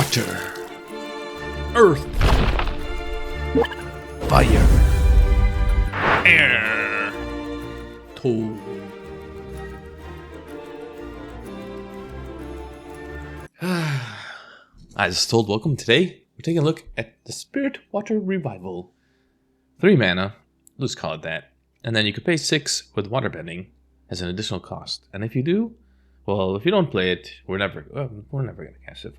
Water, Earth, Fire, Air, Tote. As told, welcome. Today we're taking a look at the Spirit Water Revival. 3 mana, let's call it that. And then you could pay 6 with waterbending as an additional cost. And if you do, well, if you don't play it, we're never going to cast it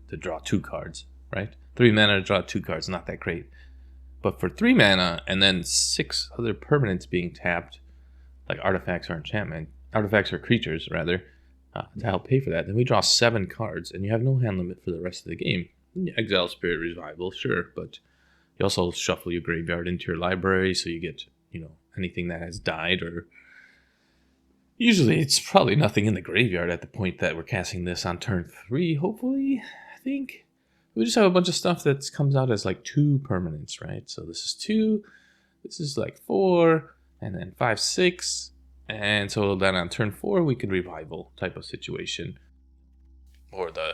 to draw 2 cards, right? 3 mana to draw 2 cards, not that great. But for 3 mana and then 6 other permanents being tapped, like artifacts or creatures rather, to help pay for that, then we draw 7 cards, and you have no hand limit for the rest of the game. You exile Spirit Revival, sure, but you also shuffle your graveyard into your library, so you get, anything that has died, or usually it's probably nothing in the graveyard at the point that we're casting this on turn 3, hopefully, I think. We just have a bunch of stuff that comes out as like 2 permanents, right? So this is 2, this is like 4, and then 5, 6, and so then on turn 4 we could revival type of situation. Or the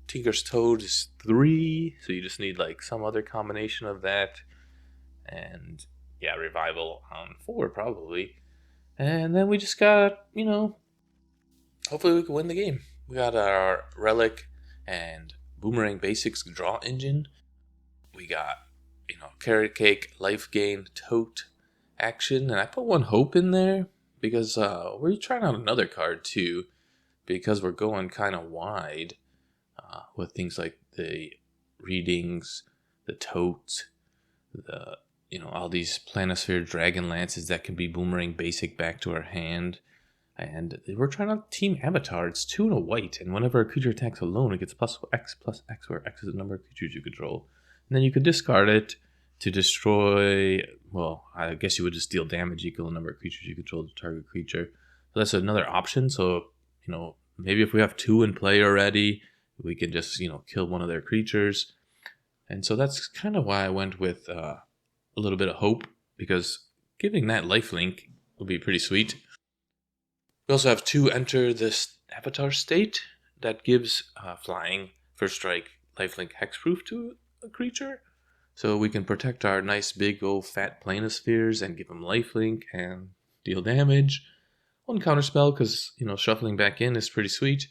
Tinker's Toad is 3, so you just need like some other combination of that. And yeah, revival on 4 probably. And then we just got, hopefully we can win the game. We got our Relic and Boomerang Basics draw engine. We got, Carrot Cake, Life Gain, Tote action. And I put 1 Hope in there because we're trying out another card too, because we're going kind of wide with things like the readings, the Totes, the all these Planisphere Dragon Lances that can be Boomerang Basic back to our hand. And we're trying to team Avatar. It's 2 and a white, and whenever a creature attacks alone, it gets plus X, where X is the number of creatures you control. And then you could discard it to destroy, well, I guess you would just deal damage equal to the number of creatures you control to target creature. So that's another option. So, maybe if we have 2 in play already, we can just, kill one of their creatures. And so that's kind of why I went with a little bit of Hope, because giving that lifelink would be pretty sweet. We also have 2 enter this Avatar state that gives flying, first strike, lifelink, hexproof to a creature. So we can protect our nice big old fat Planispheres and give them lifelink and deal damage. 1 counterspell because, shuffling back in is pretty sweet.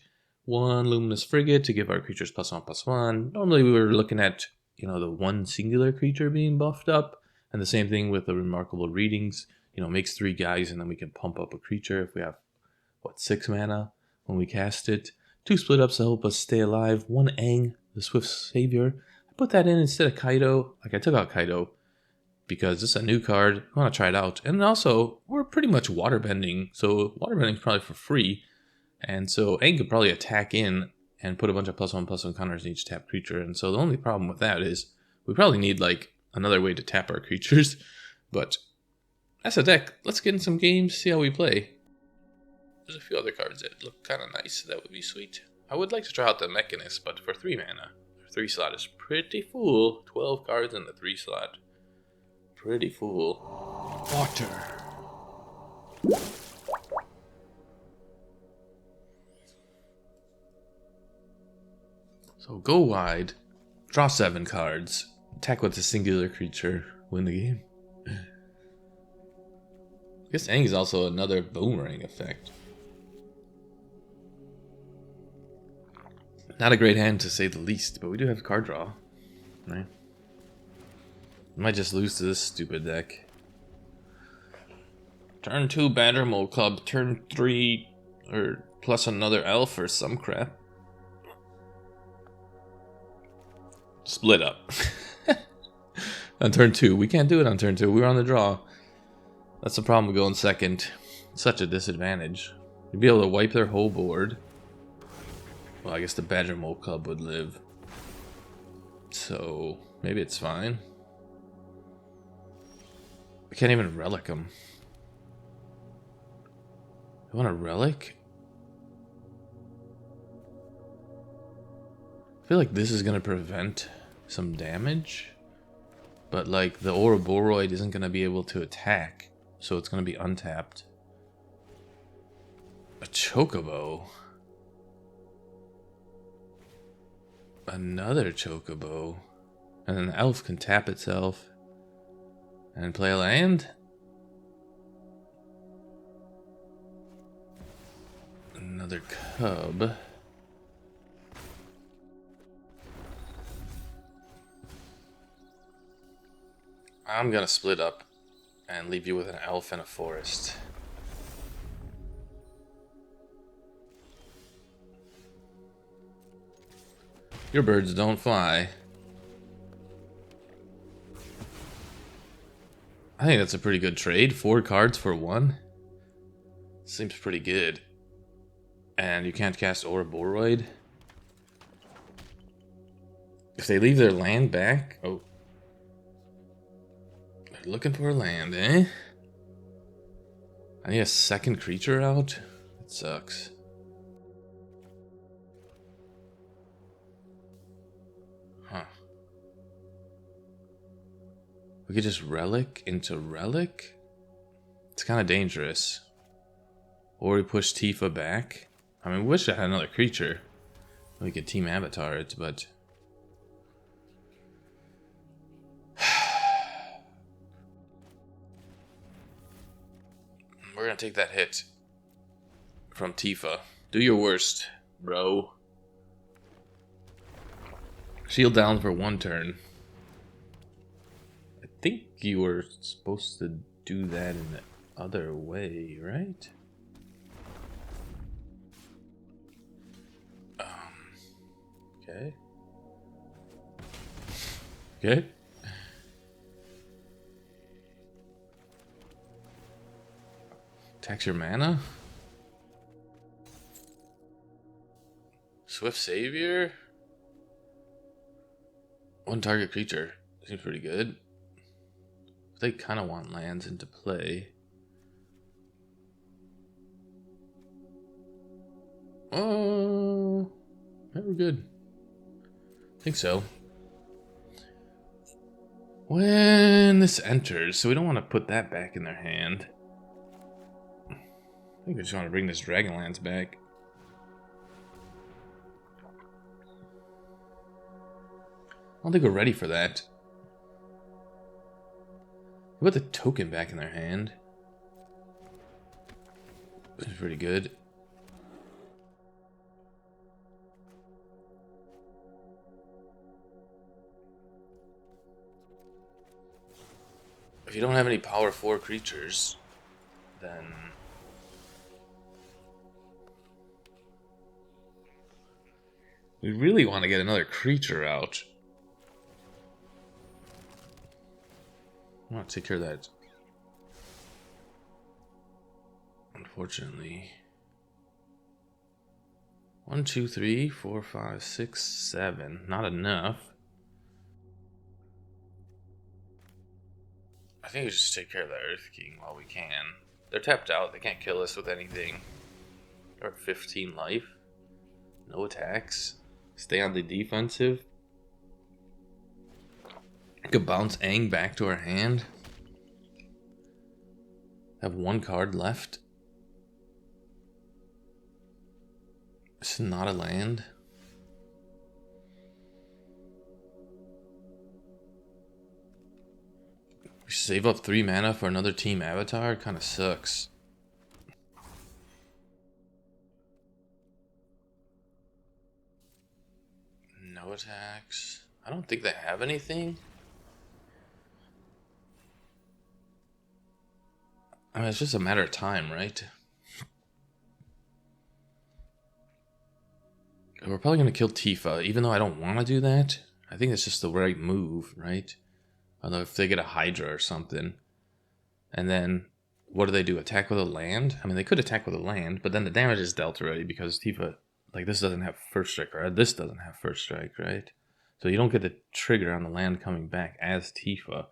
1 Luminous Frigate to give our creatures +1/+1. Normally we were looking at, the 1 singular creature being buffed up. And the same thing with the Remarkable Readings. Makes 3 guys and then we can pump up a creature if we have, 6 mana when we cast it. 2 split ups to help us stay alive. 1 Aang, the Swift Savior. I put that in instead of Kaido. I took out Kaido because it's a new card. I want to try it out. And also, we're pretty much waterbending. So waterbending is probably for free. And so Aang could probably attack in and put a bunch of +1/+1 counters in each tap creature. And so the only problem with that is we probably need another way to tap our creatures. But that's a deck. Let's get in some games, see how we play. There's a few other cards that look kind of nice. That would be sweet. I would like to try out the Mechanist, but for 3 mana, the 3 slot is pretty full. 12 cards in the 3 slot. Pretty full. Water, So go wide, draw 7 cards, attack with a singular creature, win the game. I guess Aang is also another boomerang effect. Not a great hand to say the least, but we do have card draw, right? Might just lose to this stupid deck. Turn 2 Banner Mole Club, turn 3 or plus another elf or some crap. Split up. On turn 2. We can't do it on turn 2. We're on the draw. That's the problem with going second. Such a disadvantage. You'd be able to wipe their whole board. Well, I guess the Badger Mole Club would live. So, maybe it's fine. We can't even relic them. You want a relic? I feel like this is going to prevent some damage. But the Ouroboros isn't going to be able to attack. So it's going to be untapped. A Chocobo. Another chocobo. And an elf can tap itself and play a land. Another cub. I'm gonna split up and leave you with an elf and a forest. Your birds don't fly. I think that's a pretty good trade. 4 cards for 1. Seems pretty good. And you can't cast Ouroboros. If they leave their land back... Oh. They're looking for a land, eh? I need a second creature out? It sucks. Huh. We could just relic into relic? It's kind of dangerous. Or we push Tifa back. I mean, we wish I had another creature. We could team avatar it, but... We're gonna take that hit from Tifa. Do your worst, bro. Shield down for 1 turn. I think you were supposed to do that in the other way, right? Okay. Okay. Tax your mana. Swift Savior. 1 target creature. Seems pretty good. They kind of want lands into play. Oh, yeah, we're good. I think so. When this enters, so we don't want to put that back in their hand. I think we just want to bring this Dragonlance back. I don't think we're ready for that. We put the token back in their hand. Which is pretty good. If you don't have any power 4 creatures, then we really want to get another creature out. I want to take care of that. Unfortunately. 1, 2, 3, 4, 5, 6, 7. Not enough. I think we should just take care of the Earth King while we can. They're tapped out. They can't kill us with anything. They're at 15 life. No attacks. Stay on the defensive. I could bounce Aang back to our hand. Have 1 card left. It's not a land. We save up 3 mana for another team avatar? Kinda sucks. No attacks. I don't think they have anything. I mean, it's just a matter of time, right? We're probably going to kill Tifa, even though I don't want to do that. I think it's just the right move, right? Although if they get a Hydra or something. And then, what do? Attack with a land? I mean, they could attack with a land, but then the damage is dealt already because Tifa, like, this doesn't have first strike, or this doesn't have first strike, right? So you don't get the trigger on the land coming back as Tifa.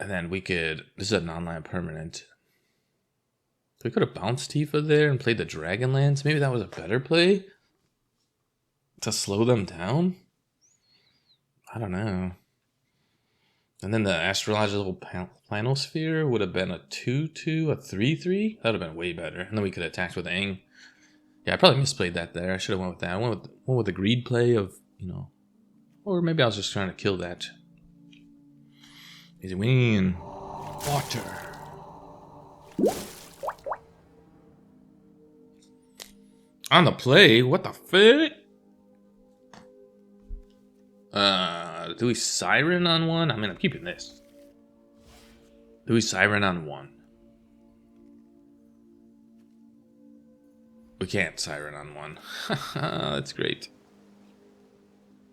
And then we could... This is a non-land permanent. So we could have bounced Tifa there and played the Dragonlance. Maybe that was a better play? To slow them down? I don't know. And then the Astrological Planisphere would have been a 2-2, a 3-3? That would have been way better. And then we could attack with Aang. Yeah, I probably misplayed that there. I should have went with that. I went with the greed play of, you know, or maybe I was just trying to kill that. Easy win. Water. On the play? What the fuck? Do we Siren on one? I mean, I'm keeping this. Do we Siren on one? We can't Siren on one. That's great.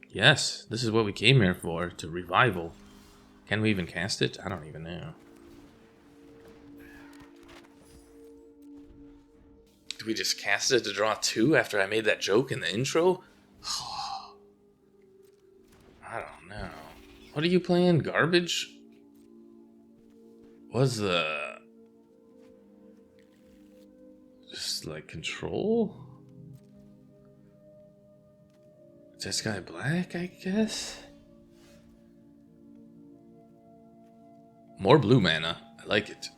Yes, this is what we came here for, to revival. Can we even cast it? I don't even know. Do we just cast it to draw 2 after I made that joke in the intro? I don't know. What are you playing? Garbage? Was the... just like control? Jeskai Black, I guess? More blue mana. I like it.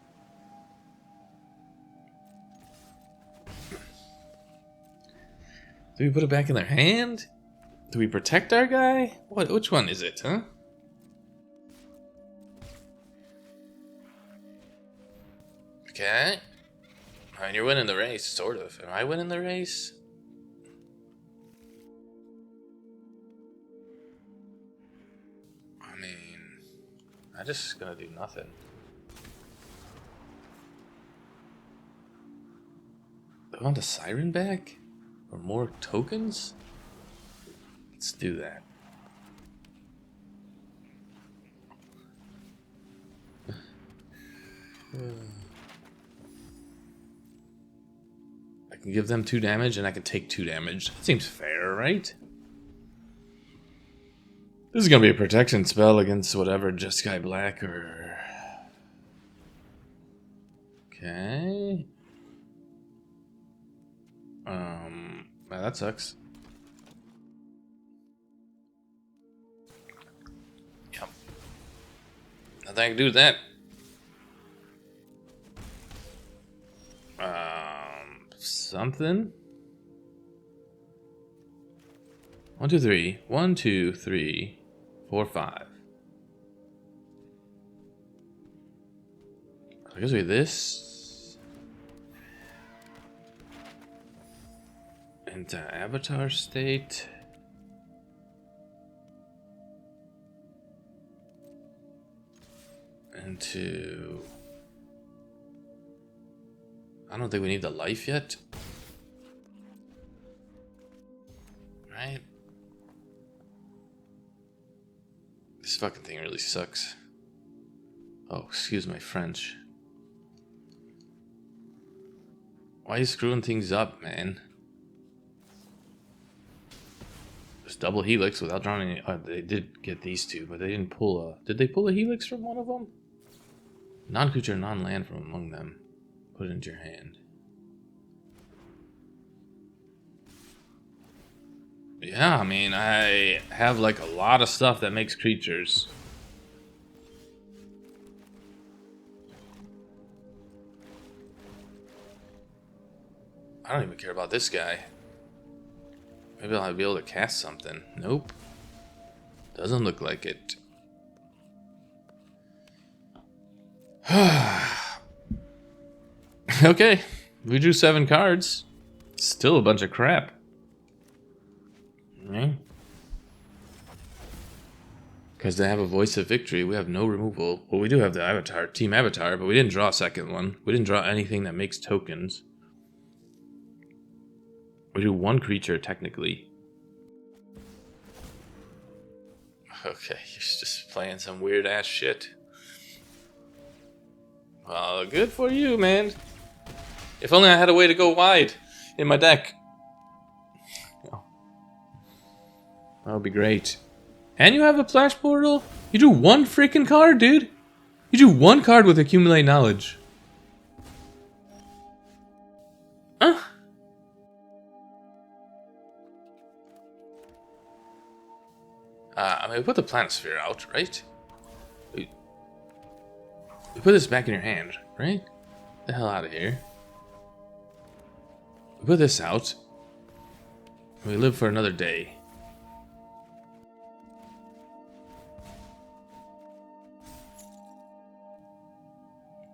Do we put it back in their hand? Do we protect our guy? What? Which one is it, huh? Okay. I mean, you're winning the race, sort of. Am I winning the race? I mean, I'm just gonna do nothing. Do I want the Siren back? Or more tokens? Let's do that. I can give them 2 damage and I can take 2 damage. That seems fair, right? This is gonna be a protection spell against whatever Jeskai Black or... Okay. Well, that sucks. Yep. Nothing I can do with that. Something. 1, 2, 3. 1, 2, 3, 4, 5. I guess we have this. Into avatar state. Into... I don't think we need the life yet. Right? This fucking thing really sucks. Oh, excuse my French. Why are you screwing things up, man? Just double helix without drawing any... Oh, they did get these 2, but they didn't pull a... Did they pull a helix from one of them? Non-creature, non-land from among them. Put it into your hand. Yeah, I mean, I have like a lot of stuff that makes creatures. I don't even care about this guy. Maybe I'll be able to cast something. Nope. Doesn't look like it. Okay, we drew 7 cards. Still a bunch of crap. Because they have a voice of victory, we have no removal. Well, we do have the avatar, team avatar, but we didn't draw a second one. We didn't draw anything that makes tokens. We do 1 creature, technically. Okay, you're just playing some weird-ass shit. Well, good for you, man. If only I had a way to go wide in my deck. Oh. That would be great. And you have a flash portal? You drew 1 freaking card, dude. You drew 1 card with accumulate knowledge. Huh? I mean, we put the Planisphere out, right? We put this back in your hand, right? Get the hell out of here. We put this out. We live for another day.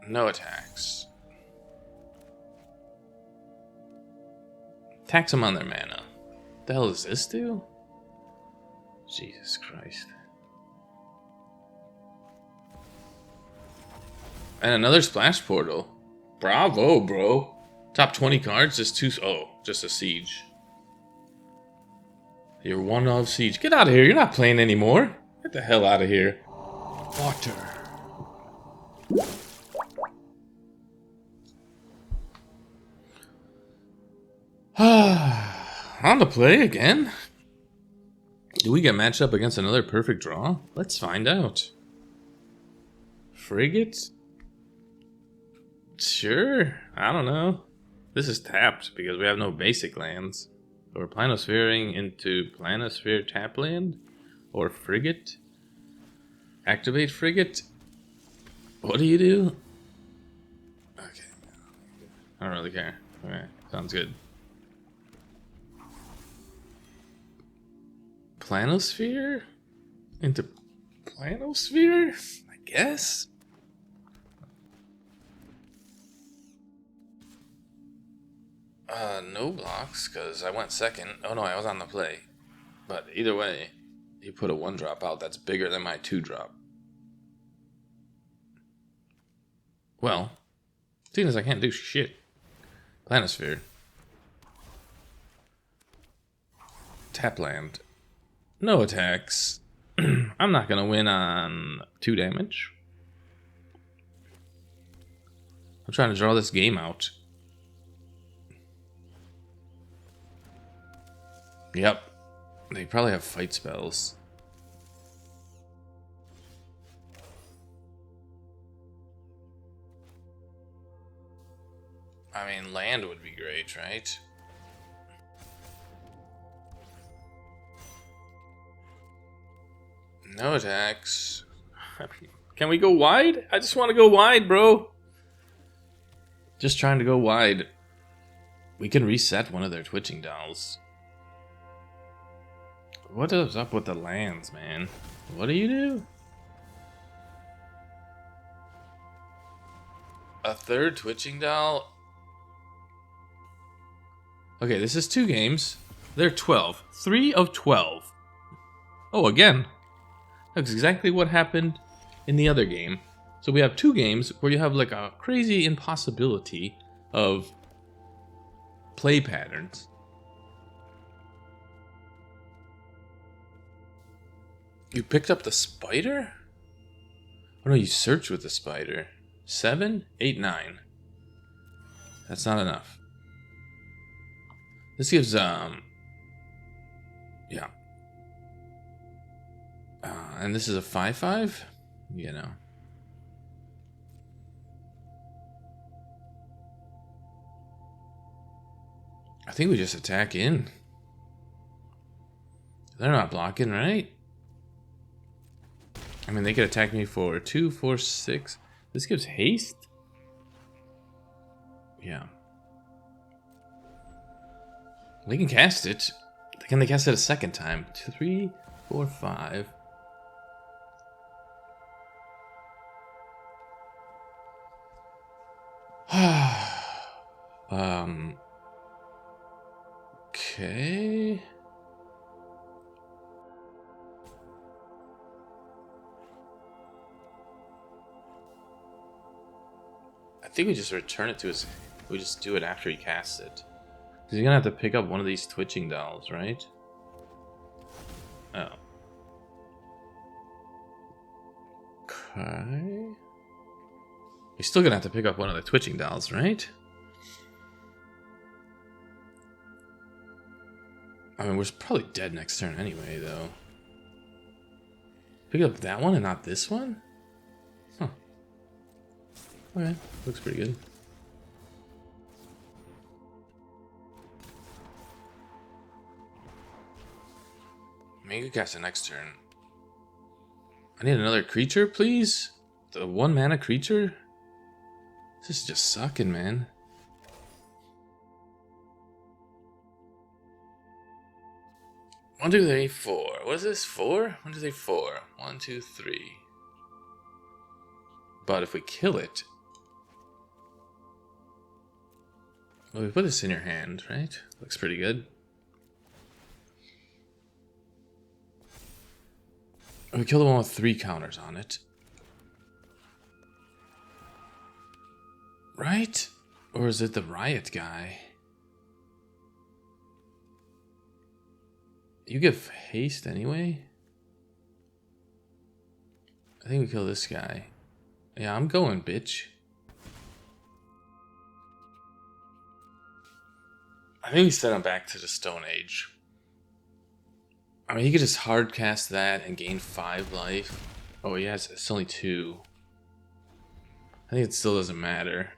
No attacks. Tax them on their mana. What the hell does this do? Jesus Christ. And another splash portal. Bravo, bro. Top 20 cards, just two. Oh, just a siege. You're one of siege. Get out of here. You're not playing anymore. Get the hell out of here. Water. On to play again. Do we get matched up against another perfect draw? Let's find out. Frigate? Sure. I don't know. This is tapped because we have no basic lands. So we're Planisphering into Planisphere tap land? Or Frigate? Activate Frigate? What do you do? Okay. I don't really care. Alright, sounds good. Planisphere? Into Planisphere? I guess? No blocks, because I went second. Oh no, I was on the play. But either way, you put a 1-drop out that's bigger than my 2-drop. Well, seeing as I can't do shit. Planisphere. Tap land. No attacks. I'm not gonna win on 2 damage. I'm trying to draw this game out. Yep. They probably have fight spells. I mean, land would be great, right? No attacks. Can we go wide? I just want to go wide, bro. Just trying to go wide. We can reset one of their twitching dolls. What is up with the lands, man? What do you do? A 3rd twitching doll? Okay, this is 2 games. They're 12. 3 of 12. Oh, again. That's exactly what happened in the other game. So we have 2 games where you have like a crazy impossibility of play patterns. You picked up the spider? Oh no, you searched with the spider. 7, 8, 9. That's not enough. This gives, yeah. And this is a 5/5? You know. I think we just attack in. They're not blocking, right? I mean, they could attack me for 2, 4, 6. This gives haste? Yeah. They can cast it. Can they cast it a second time? 2, 3, 4, 5. Okay. I think we just return it to his. We just do it after he casts it. Because you're gonna have to pick up one of these twitching dolls, right? Oh. Okay. You're still gonna have to pick up one of the twitching dolls, right? I mean, we're probably dead next turn anyway, though. Pick up that one and not this one? Huh. Okay, looks pretty good. Maybe cast it next turn. I need another creature, please? The 1 mana creature? This is just sucking, man. 1, 2, 3, 4. What is this? 4? 1, 2, 3, 4. 1, 2, 3. But if we kill it, well, we put this in your hand, right? Looks pretty good. We kill the one with 3 counters on it. Right? Or is it the riot guy? You give haste anyway? I think we kill this guy. Yeah, I'm going, bitch. I think we send him back to the Stone Age. I mean, he could just hard cast that and gain 5 life. Oh, yes, it's only 2. I think it still doesn't matter.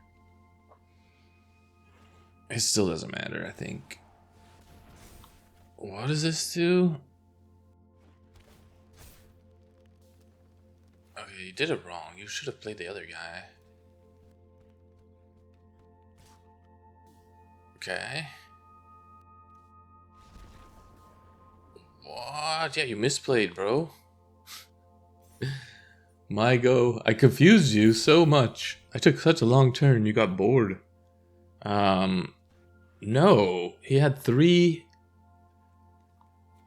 It still doesn't matter, I think. What does this do? Okay, you did it wrong. You should have played the other guy. Okay. What? Yeah, you misplayed, bro. My go. I confused you so much. I took such a long turn, you got bored. No. He had 3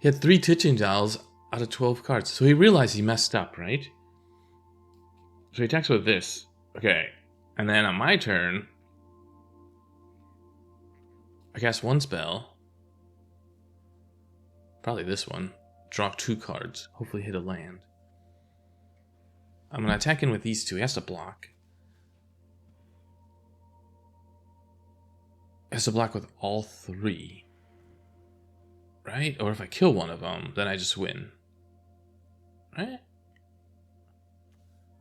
Titching Dials out of 12 cards. So he realized he messed up, right? So he attacks with this. Okay. And then on my turn, I cast 1 spell. Probably this one. Draw 2 cards. Hopefully hit a land. I'm going to attack in with these 2. He has to block. He has to block with all 3. Right? Or if I kill one of them, then I just win. Right?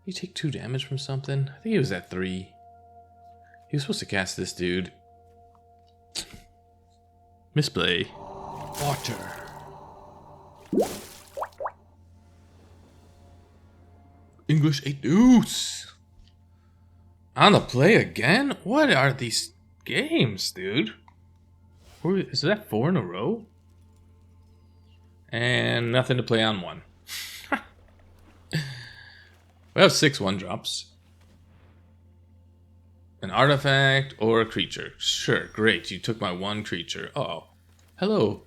You take 2 damage from something? I think he was at 3. He was supposed to cast this dude. Misplay. Water. English 8 deuce. On the play again? What are these games, dude? Is that 4 in a row? And nothing to play on 1. We have 6 1-drops. An artifact or a creature. Sure, great. You took my 1 creature. Uh-oh. Hello.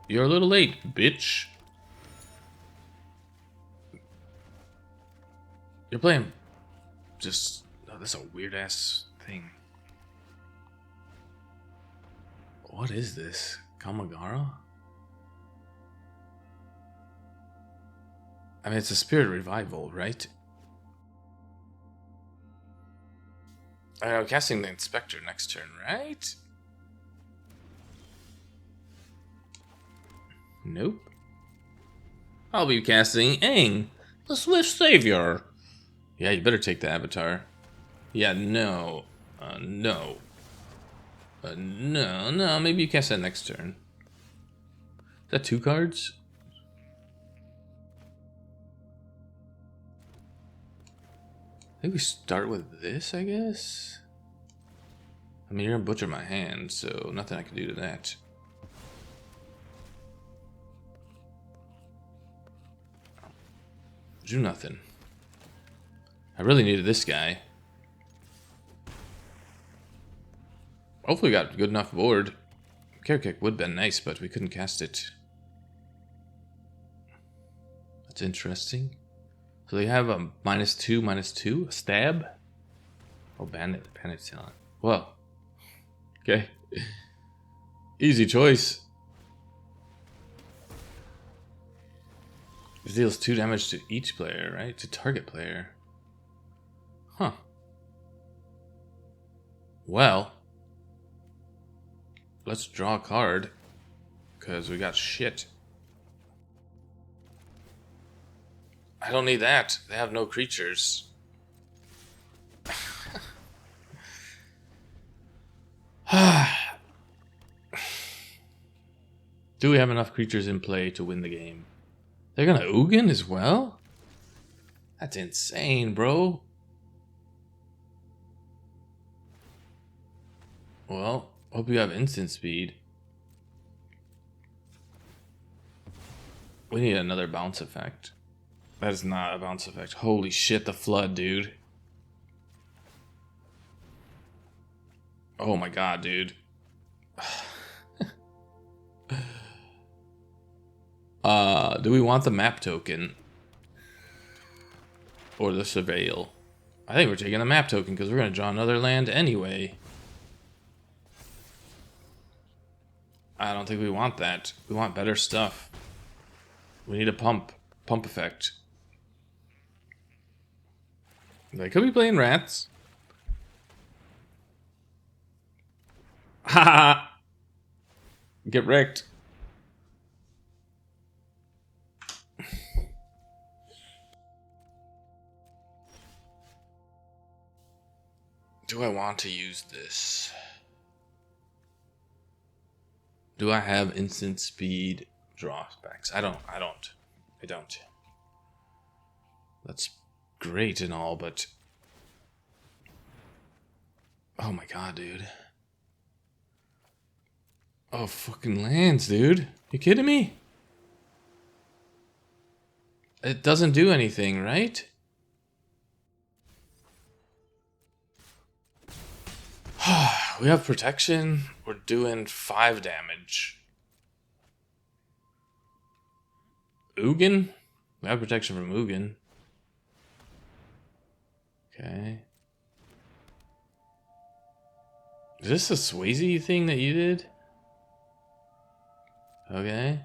You're a little late, bitch. You're playing just... Oh, that's a weird-ass thing. What is this? Kamagara? I mean, it's a spirit revival, right? I'm casting the Inspector next turn, right? Nope. I'll be casting Aang, the Swift Savior. Yeah, you better take the Avatar. Yeah, no. No. No, maybe you cast that next turn. Is that 2 cards? I think we start with this, I guess? I mean, you're gonna butcher my hand, so nothing I can do to that. Do nothing. I really needed this guy. Hopefully we got a good enough board. Care Kick would have been nice, but we couldn't cast it. That's interesting. So they have a -2/-2, a stab. Oh, bandit talent. Whoa. Okay. Easy choice. It deals 2 damage to each player, right? To target player. Huh. Well. Let's draw a card. Because we got shit. I don't need that. They have no creatures. Do we have enough creatures in play to win the game? They're gonna Ugin as well? That's insane, bro. Well, hope you have instant speed. We need another bounce effect. That is not a bounce effect. Holy shit, the flood, dude. Oh my god, dude. Do we want the map token? Or the surveil? I think we're taking the map token because we're going to draw another land anyway. I don't think we want that. We want better stuff. We need a pump effect. They could be playing rats. Ha! Get wrecked. Do I want to use this? Do I have instant speed drawbacks? I don't. That's great and all, but... Oh my god, dude. Oh, fucking lands, dude. You kidding me? It doesn't do anything, right? We have protection. We're doing 5 damage. Ugin? We have protection from Ugin. Okay. Is this a Swayze thing that you did? Okay.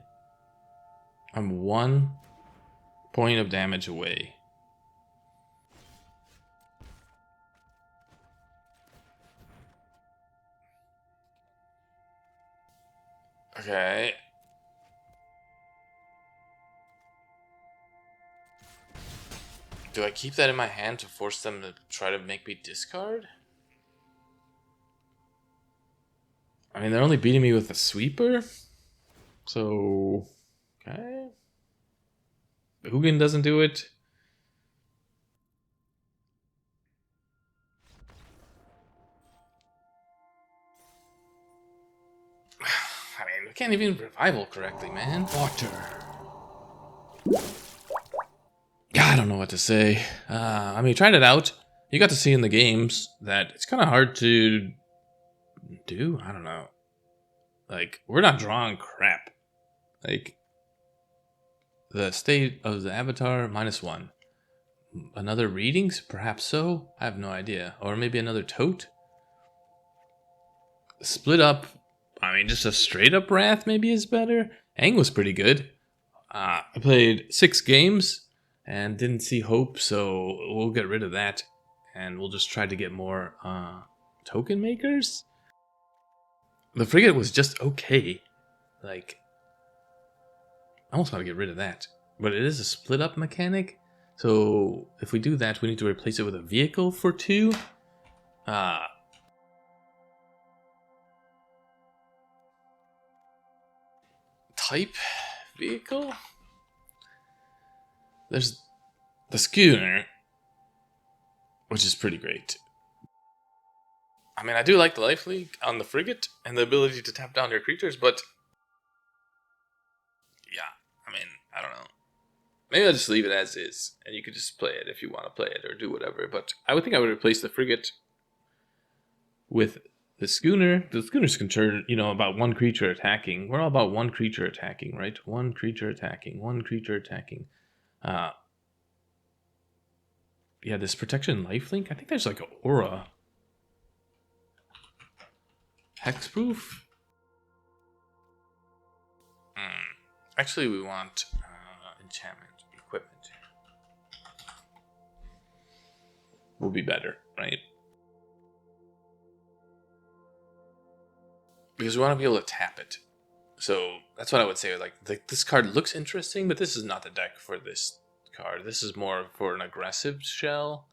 I'm 1 point of damage away. Okay. Do I keep that in my hand to force them to try to make me discard? I mean, they're only beating me with a sweeper. So, okay. Ugin doesn't do it. I mean, we can't even revival correctly, man. Water. I don't know what to say. I mean, tried it out. You got to see in the games that it's kind of hard to do. I don't know. Like, we're not drawing crap. Like, the state of the avatar, -1. Another readings? Perhaps so? I have no idea. Or maybe another tote? Split up. I mean, just a straight up Wrath maybe is better. Aang was pretty good. I played 6 games and didn't see hope, so we'll get rid of that. And we'll just try to get more token makers. The frigate was just okay. Like, I almost want to get rid of that. But it is a split up mechanic. So if we do that, we need to replace it with a vehicle for 2. Type vehicle? There's the schooner, which is pretty great. I mean, I do like the life leak on the frigate and the ability to tap down your creatures, but yeah, I mean, I don't know. Maybe I'll just leave it as is, and you could just play it if you want to play it or do whatever. But I would think I would replace the frigate with the schooner. The schooner's concerned, about 1 creature attacking. We're all about 1 creature attacking, right? 1 creature attacking, 1 creature attacking. Yeah, this protection lifelink. I think there's like an aura. Hexproof? Actually, we want enchantment equipment. Will be better, right? Because we want to be able to tap it. So that's what I would say. Like, this card looks interesting, but this is not the deck for this card. This is more for an aggressive shell,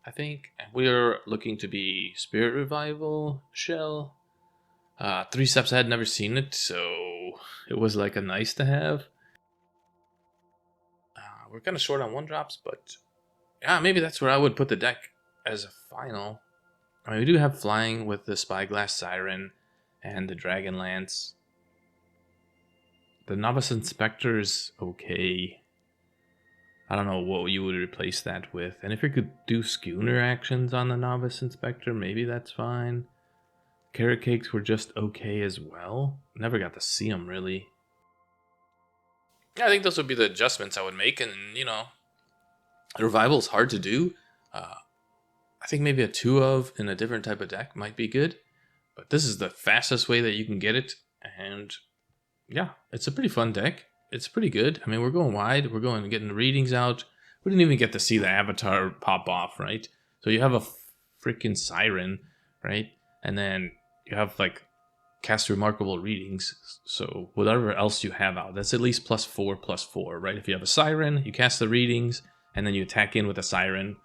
I think. And we're looking to be Spirit Revival shell. 3 steps ahead, never seen it, so it was like a nice to have. We're kind of short on 1-drops, but yeah, maybe that's where I would put the deck as a final. I mean, we do have flying with the Spyglass Siren and the Dragon Lance. The Novice Inspector is okay. I don't know what you would replace that with. And if you could do schooner actions on the Novice Inspector, maybe that's fine. Carrot cakes were just okay as well. Never got to see them, really. Yeah, I think those would be the adjustments I would make. And, Revival's hard to do. I think maybe a 2 of in a different type of deck might be good. But this is the fastest way that you can get it. And, yeah, it's a pretty fun deck. It's pretty good. I mean, we're going wide. We're going and getting the readings out. We didn't even get to see the avatar pop off, right? So you have a freaking Siren, right? And then you have, cast remarkable readings. So whatever else you have out, that's at least +4/+4, right? If you have a Siren, you cast the readings, and then you attack in with a Siren,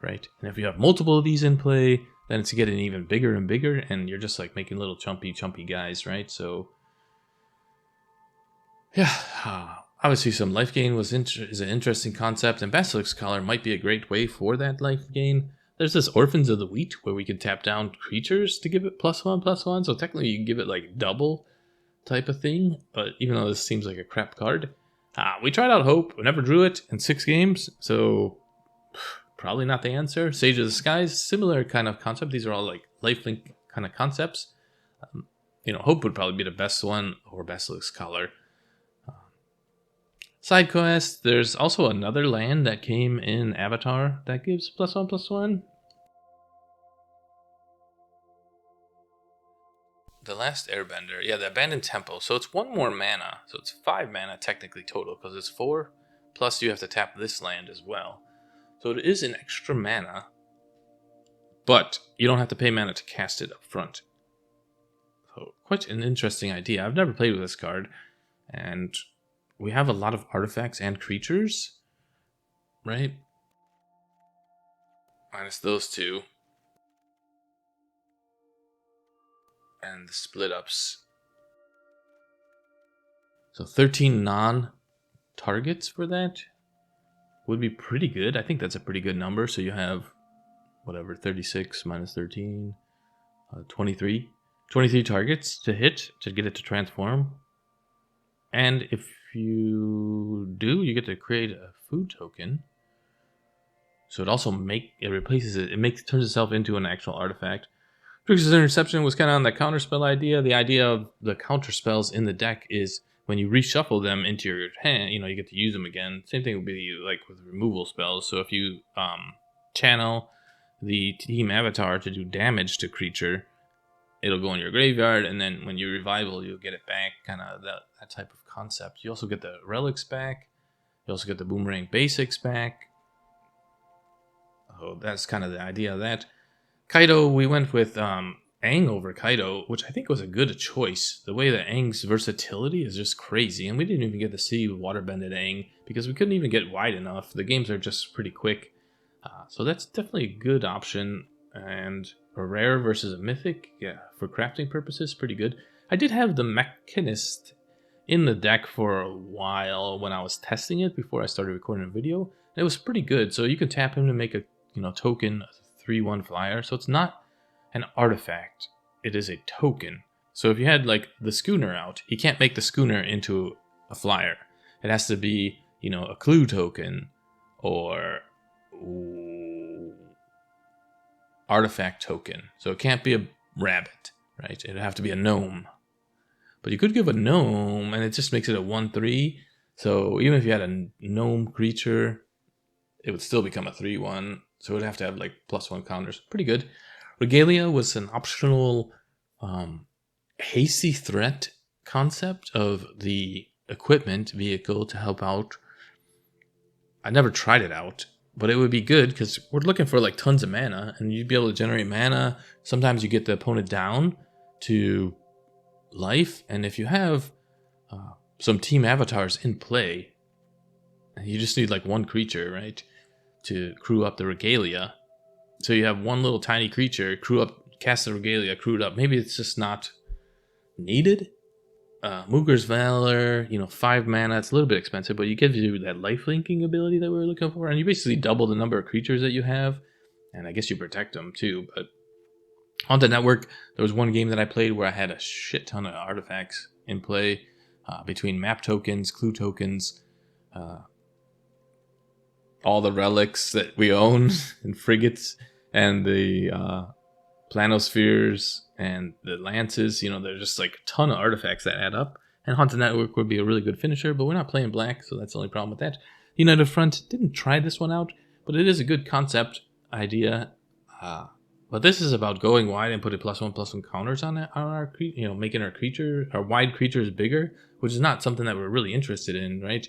right? And if you have multiple of these in play, then it's getting even bigger and bigger, and you're just, making little chumpy guys, right? So... yeah, obviously some life gain is an interesting concept, and Basilisk Collar might be a great way for that life gain. There's this Orphans of the Wheat where we can tap down creatures to give it +1/+1, so technically you can give it double type of thing, but even though this seems like a crap card. We tried out Hope, we never drew it in 6 games, so probably not the answer. Sage of the Skies, similar kind of concept. These are all lifelink kind of concepts. Hope would probably be the best one, or Basilisk Collar. Side quest, there's also another land that came in Avatar that gives +1/+1. The Last Airbender, yeah, the Abandoned Temple. So it's 1 more mana, so it's 5 mana technically total, because it's 4, plus you have to tap this land as well. So it is an extra mana, but you don't have to pay mana to cast it up front. So quite an interesting idea. I've never played with this card, and... we have a lot of artifacts and creatures, right? Minus those 2. And the split ups. So 13 non-targets for that would be pretty good. I think that's a pretty good number. So you have, 36 minus 13, 23. 23 targets to hit to get it to transform. And if you do, you get to create a food token. So it also replaces it. It turns itself into an actual artifact. Trickster's Interception was kind of on the counterspell idea. The idea of the counterspells in the deck is when you reshuffle them into your hand, you get to use them again. Same thing would be with removal spells. So if you channel the team avatar to do damage to creature, it'll go in your graveyard, and then when you revival, you'll get it back. Kind of that type of concept. You also get the relics back. You also get the Boomerang Basics back. Oh, that's kind of the idea of that. Kaido, we went with Aang over Kaido, which I think was a good choice. The way that Aang's versatility is just crazy, and we didn't even get to see Waterbend at Aang because we couldn't even get wide enough. The games are just pretty quick, so that's definitely a good option. And a rare versus a mythic, yeah, for crafting purposes, pretty good. I did have the Mechanist in the deck for a while when I was testing it before I started recording a video. It was pretty good, so you can tap him to make a token, a 3/1 flyer. So it's not an artifact, it is a token. So if you had the schooner out, he can't make the schooner into a flyer. It has to be, a clue token or artifact token. So it can't be a rabbit, right? It'd have to be a gnome. But you could give a gnome, and it just makes it a 1/3. So even if you had a gnome creature, it would still become a 3/1. So it would have to have +1 counters. Pretty good. Regalia was an optional hasty threat concept of the equipment vehicle to help out. I never tried it out, but it would be good because we're looking for tons of mana, and you'd be able to generate mana. Sometimes you get the opponent down to life, and if you have some team avatars in play, you just need 1 creature, right, to crew up the Regalia. So you have 1 little tiny creature, cast the Regalia, crew it up. Maybe it's just not needed. Muger's Valor, 5 mana, it's a little bit expensive, but it gives you that life-linking ability that we were looking for, and you basically double the number of creatures that you have, and I guess you protect them too. But on the network, there was one game that I played where I had a shit ton of artifacts in play, between map tokens, clue tokens, all the relics that we own and frigates, and the planispheres and the lances. There's just like a ton of artifacts that add up. And Haunted Network would be a really good finisher, but we're not playing black, so that's the only problem with that. United Front, didn't try this one out, but it is a good concept idea. But this is about going wide and putting +1/+1 counters on our making our wide creatures bigger, which is not something that we're really interested in, right?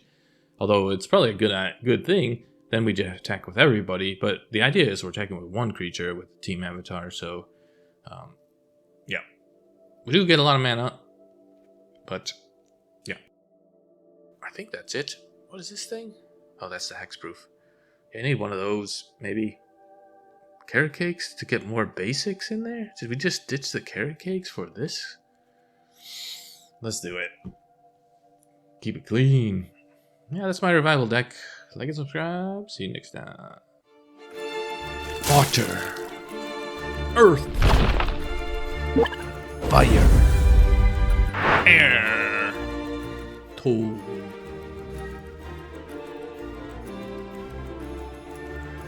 Although it's probably a good thing. Then we just attack with everybody, but the idea is we're attacking with one creature with Team Avatar, so yeah. We do get a lot of mana, but yeah. I think that's it. What is this thing? Oh, that's the hexproof. Yeah, I need one of those, maybe. Carrot cakes to get more basics in there? Did we just ditch the carrot cakes for this? Let's do it. Keep it clean. Yeah, that's my revival deck. Like and subscribe. See you next time. Water. Earth. Fire. Air. Tote.